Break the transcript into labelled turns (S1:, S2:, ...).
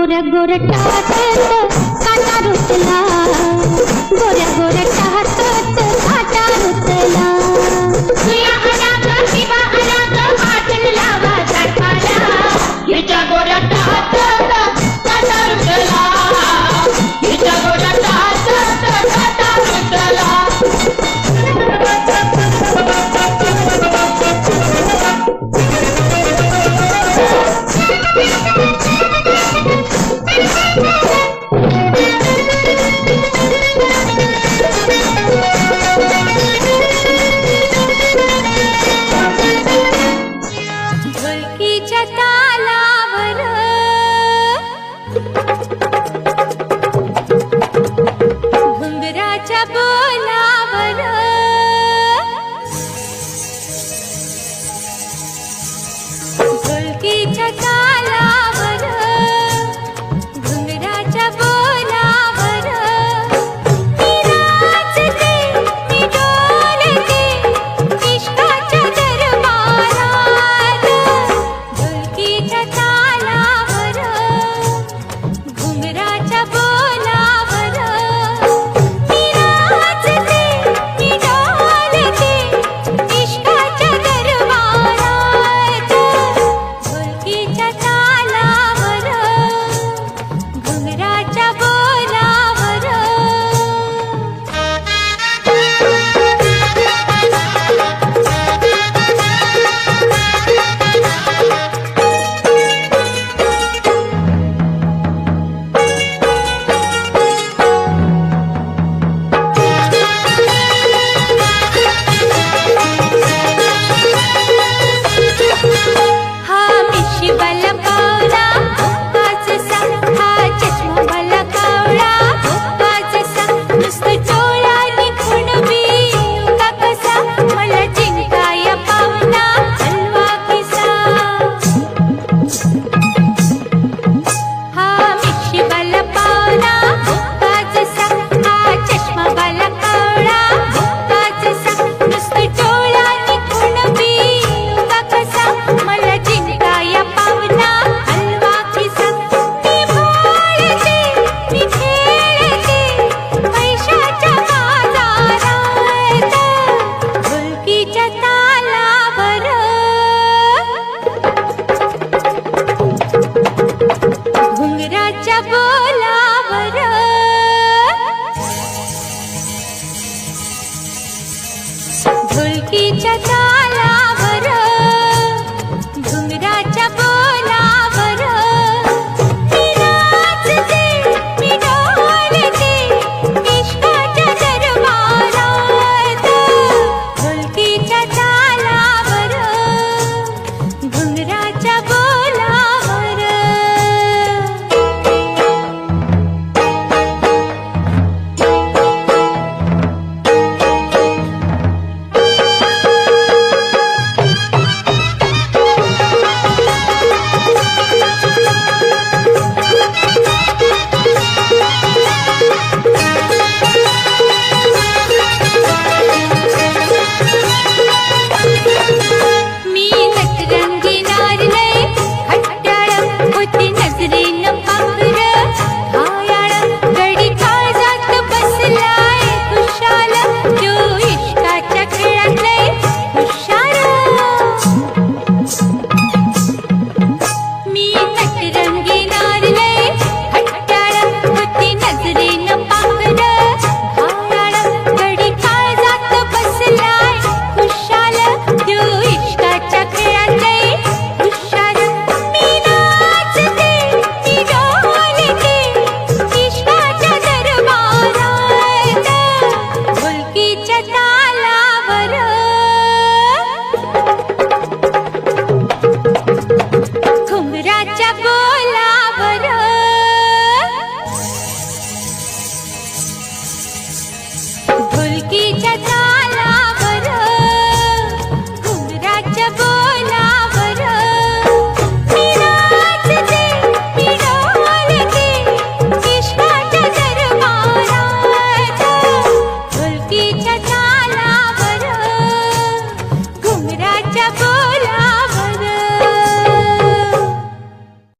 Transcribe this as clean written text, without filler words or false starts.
S1: गोऱ्या गोऱ्या टाकत काटा रुतला, गोऱ्या गोऱ्या टाकत काटा रुतला.
S2: तुया अनाग शिवा अनाग पाठन लावा सरकाला, हिच्या गोऱ्या टाकत काटा रुतला, हिच्या गोऱ्या टाकत काटा रुतला.
S1: ढोलकीच्या तालावर घुंगराच्या बोलावर ढोलकीच्या तालावर घुंगराच्या बोलावर मी नाचते, मी डोलते इश्काच्या दरबारात. ढोलकीच्या तालावर घुंगराच्या बोलावर मी नाचते, मी डोलते इश्काच्या दरबारात. ढोलकीच्या तालावर घुंगराच्या बोलावर. हा मिशीवाला कावळा भोकाचा, हा चष्मावाला कावळा भोकाचा. नुसतं डोळ्याने खुणबी उगा कसा, मला जिंकाया पावला हलवा किसा. हा मिशीवाला पावला भोकाचा, हा चष्मावाला कावळा भोकाचा. नुसतं डोळ्याने खुणबी उगा कसा, मला जिंकाया पावला हलवा किसा. मी बोलते, मी खेळते पैशाच्या बाजारात. ढोलकीच्या तालावर घुंगराच्या बोलावर. ढोलकीच्या तालावर घुंगराच्या बोलावर मी नाचते, मी डोलते इश्काच्या दरबारात. ढोलकीच्या तालावर घुंगराच्या बोलावर. मी नटरंगी नारले खट्याळ होती नजरेनं पांघर घायाळ. गडी काळजात बसलाय खुशाल, त्यो इश्काच्या खेळातलाय हुशार. मी नटरंगी नारले खट्याळ होती नजरेनं पांघर घायाळ. गडी काळजात बसलाय खुशाल, त्यो इश्काच्या खेळातलाय हुशार. मी नाचते, मी डोलते इश्काच्या दरबारात. ढोलकीच्या तालावर घुंगराच्या बोलावर. ढोलकीच्या तालावर घुंगराच्या बोलावर मी नाचते, मी डोलते इश्काच्या दरबारात. ढोलकीच्या तालावर